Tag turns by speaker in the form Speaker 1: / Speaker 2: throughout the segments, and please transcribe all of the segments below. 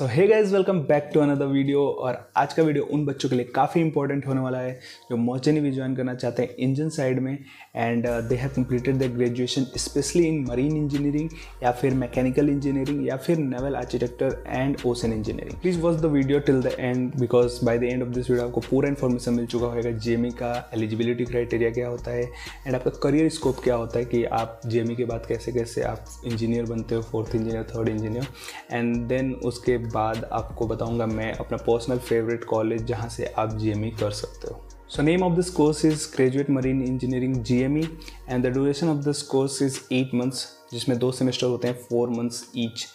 Speaker 1: So hey guys welcome back to another video. और आज का वीडियो उन बच्चों के लिए काफ़ी इंपॉर्टेंट होने वाला है जो मर्चेंट नेवी ज्वाइन करना चाहते हैं इंजन साइड में and they have completed the graduation specially in marine engineering या फिर मैकेनिकल इंजीनियरिंग या फिर naval architecture and ocean engineering. Please watch the video till the end because by the end of this video आपको पूरा information मिल चुका होगा जेएमई का eligibility criteria क्या होता है एंड आपका करियर स्कोप क्या होता है कि आप जेएमई के बाद कैसे कैसे आप इंजीनियर बनते हो, fourth engineer, third engineer. And then उसके बाद आपको बताऊंगा मैं अपना पर्सनल फेवरेट कॉलेज जहां से आप जेएमई कर सकते हो। So name of this course is Graduate Marine Engineering GME and the duration of this course is 8 months जिसमें 2 सेमेस्टर होते हैं 4 months each।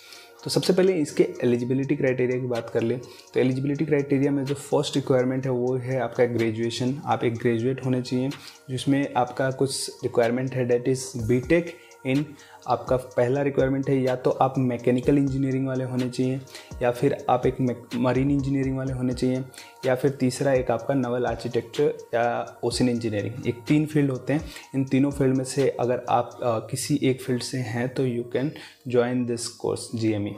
Speaker 1: तो सबसे पहले इसके एलिजिबिलिटी क्राइटेरिया की बात कर लें तो एलिजिबिलिटी क्राइटेरिया में जो फर्स्ट रिक्वायरमेंट है वो है आपका ग्रेजुएशन। आप एक ग्रेजुएट होने चाहिए जिसमें आपका कुछ रिक्वायरमेंट है डेट इज़ बीटेक इन। आपका पहला रिक्वायरमेंट है या तो आप मैकेनिकल इंजीनियरिंग वाले होने चाहिए या फिर आप एक मरीन इंजीनियरिंग वाले होने चाहिए या फिर तीसरा एक आपका नेवल आर्किटेक्चर या ओशन इंजीनियरिंग। एक 3 फील्ड होते हैं, इन तीनों फील्ड में से अगर आप किसी एक फील्ड से हैं तो you can join this course GME।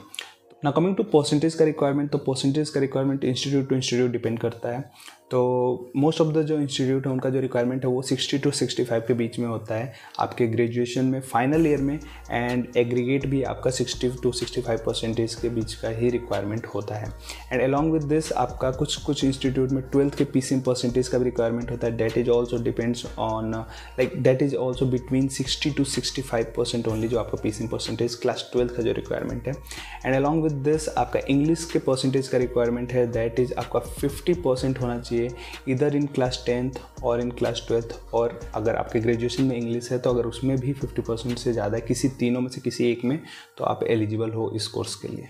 Speaker 1: ना कमिंग टू परसेंटेज का रिक्वायरमेंट, तो परसेंटेज का requirement institute to institute depend करता है। तो मोस्ट ऑफ द जो इंस्टीट्यूट है उनका जो रिक्वायरमेंट है वो 60 to 65 के बीच में होता है आपके ग्रेजुएशन में फाइनल ईयर में एंड एग्रीगेट भी आपका 60 to 65% के बीच का ही रिक्वायरमेंट होता है। एंड अलॉन्ग विद दिस आपका कुछ इंस्टीट्यूट में 12th के PCM परसेंटेज का भी रिक्वायरमेंट होता है। That is also depends on that is also between 60 to 65% only जो आपका PCM परसेंटेज क्लास 12th का जो रिक्वायरमेंट है। एंड अलॉन्ग विद दिस आपका इंग्लिश के परसेंटेज का रिक्वायरमेंट है दैट इज आपका 50% होना चाहिए इधर इन क्लास 10th और इन क्लास 12th। और अगर आपके ग्रेजुएशन में इंग्लिश है तो अगर उसमें भी 50% से ज़्यादा है किसी तीनों में से किसी एक में तो आप एलिजिबल हो इस कोर्स के लिए।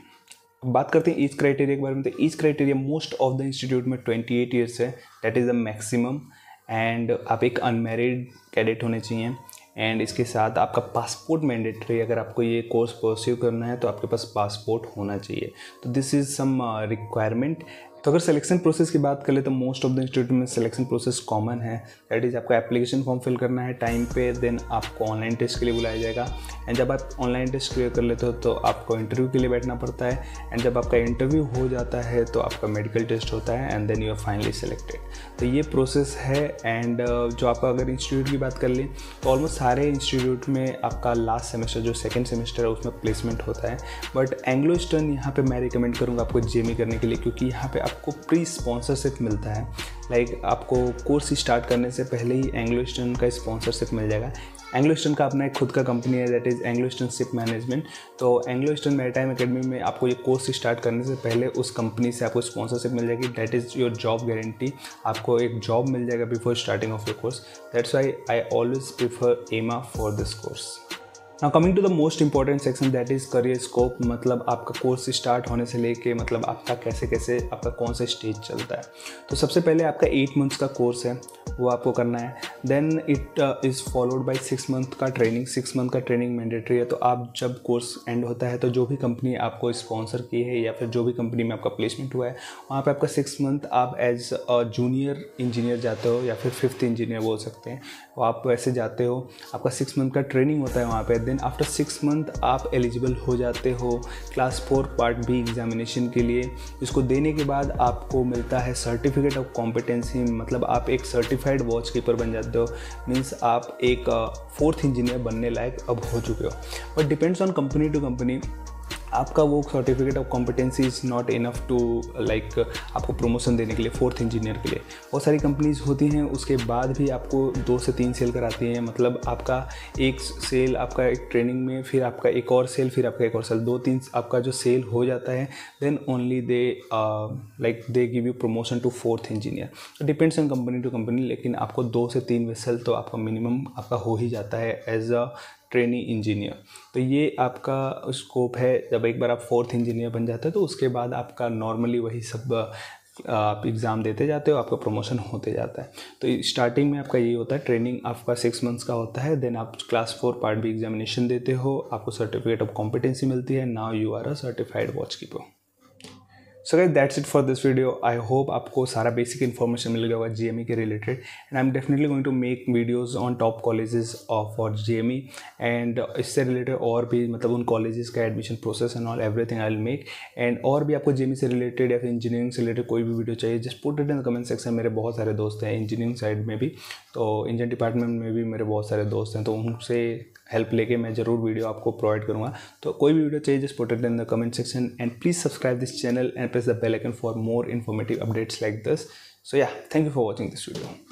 Speaker 1: बात करते हैं ईच क्राइटेरिया के बारे में। तो each criteria most of the institute में 28 ईयर्स है, that is the maximum. And आप एक अनमैरिड कैडेट होने चाहिए एंड इसके साथ आपका पासपोर्ट मैंडेटरी। अगर आपको ये कोर्स परस्यू करना है तो आपके पास पासपोर्ट होना चाहिए। तो दिस इज़ सम रिक्वायरमेंट। तो अगर सिलेक्शन प्रोसेस की बात करें तो मोस्ट ऑफ द इंस्टीट्यूट में सिलेक्शन प्रोसेस कॉमन है, दैट इज़ आपको एप्लीकेशन फॉर्म फिल करना है टाइम पे, देन आपको ऑनलाइन टेस्ट के लिए बुलाया जाएगा एंड जब आप ऑनलाइन टेस्ट क्लियर कर लेते हो तो आपको इंटरव्यू के लिए बैठना पड़ता है एंड जब आपका इंटरव्यू हो जाता है तो आपका मेडिकल टेस्ट होता है and then you are finally selected. तो ये प्रोसेस है। एंड जो आपका अगर इंस्टीट्यूट की बात कर लें तो ऑलमोस्ट सारे इंस्टीट्यूट में आपका लास्ट सेमेस्टर जो सेकेंड सेमेस्टर है उसमें प्लेसमेंट होता है। बट एंग्लो ईस्टर्न यहाँ पे मैं रिकमेंड करूँगा आपको जेएमई करने के लिए क्योंकि यहाँ पे आपको प्री स्पॉन्सरशिप मिलता है। लाइक आपको कोर्स स्टार्ट करने से पहले ही एंग्लो ईस्टर्न का स्पॉन्सरशिप मिल जाएगा। एंग्लो ईस्टर्न का अपना एक खुद का कंपनी है that is Anglo eastern ship management. तो एंग्लो ईस्टर्न मैरीटाइम एकेडमी में आपको ये कोर्स स्टार्ट करने से पहले उस कंपनी से आपको स्पॉन्सरशिप मिल जाएगी, that is your job guarantee. आपको एक जॉब मिल जाएगा before starting of your course. That's why I always prefer Emma for this course. Now coming to the most important section that is career scope. मतलब आपका course start होने से लेके मतलब आपका कैसे कैसे आपका कौन सा स्टेज चलता है। तो सबसे पहले आपका 8 मंथ्स का कोर्स है वो आपको करना है। Then it is followed by 6 month का ट्रेनिंग। 6 मंथ का ट्रेनिंग मैंडेटरी है। तो आप जब कोर्स एंड होता है तो जो भी कंपनी आपको स्पॉन्सर की है या फिर जो भी कंपनी में आपका प्लेसमेंट हुआ है वहाँ पे आपका 6 मंथ आप एज अ जूनियर इंजीनियर जाते हो या फिर 5th इंजीनियर बोल सकते हैं, वो आप वैसे जाते हो। आपका 6 मंथ का ट्रेनिंग होता है वहाँ पे। देन आफ्टर 6 मंथ आप एलिजिबल हो जाते हो क्लास 4 पार्ट बी एग्जामिनेशन के लिए। इसको देने के बाद आपको मिलता है सर्टिफिकेट ऑफ कॉम्पिटेंसी। मतलब आप एक सर्टिफाइड वॉच कीपर बन जाते हो, मीन्स आप एक 4th इंजीनियर बनने लायक अब हो चुके हो। But depends on company to company. आपका वो certificate of competency is not enough to like आपको प्रमोशन देने के लिए 4th इंजीनियर के लिए। बहुत सारी कंपनीज होती हैं उसके बाद भी आपको 2 से 3 सेल कराती हैं। मतलब आपका एक सेल आपका एक ट्रेनिंग में, फिर आपका एक और सेल, फिर आपका एक और सेल, 2-3 आपका जो सेल हो जाता है then only they give you promotion to 4th engineer. तो depends on company to company, लेकिन आपको 2 से 3 वेसल तो आपका मिनिमम आपका हो ही जाता है एज अ ट्रेनी इंजीनियर। तो ये आपका स्कोप है। जब एक बार आप 4th इंजीनियर बन जाते हो तो उसके बाद आपका नॉर्मली वही सब आप एग्ज़ाम देते जाते हो, आपका प्रमोशन होते जाता है। तो स्टार्टिंग में आपका ये होता है, ट्रेनिंग आपका 6 मंथ्स का होता है। देन आप क्लास 4 पार्ट बी एग्जामिनेशन देते हो, आपको सर्टिफिकेट ऑफ कॉम्पिटेंसी मिलती है। Now you are a certified watch keeper. So guys that's it for this video. I hope आपको सारा बेसिक इन्फॉर्मेशन मिल गया होगा GME के related, and I am definitely going to make videos on top colleges for GME, and इससे related और भी मतलब उन कॉलेजेस का admission process and all everything I will make. And और भी आपको GME से रिलेटेड या फिर इंजीनियरिंग से रिलेटेड कोई भी वीडियो चाहिए, just put it in the comment section. मेरे बहुत सारे दोस्त हैं इंजीनियरिंग साइड में भी, तो इंजीनियरिंग डिपार्टमेंट में भी मेरे बहुत सारे दोस्त हैं, तो उनसे हेल्प लेके मैं ज़रूर वीडियो आपको प्रोवाइड करूँगा। तो कोई भी वीडियो चाहिए, just put it in the comment section, and please subscribe this channel and press the bell icon for more informative updates like this. So yeah, thank you for watching this video.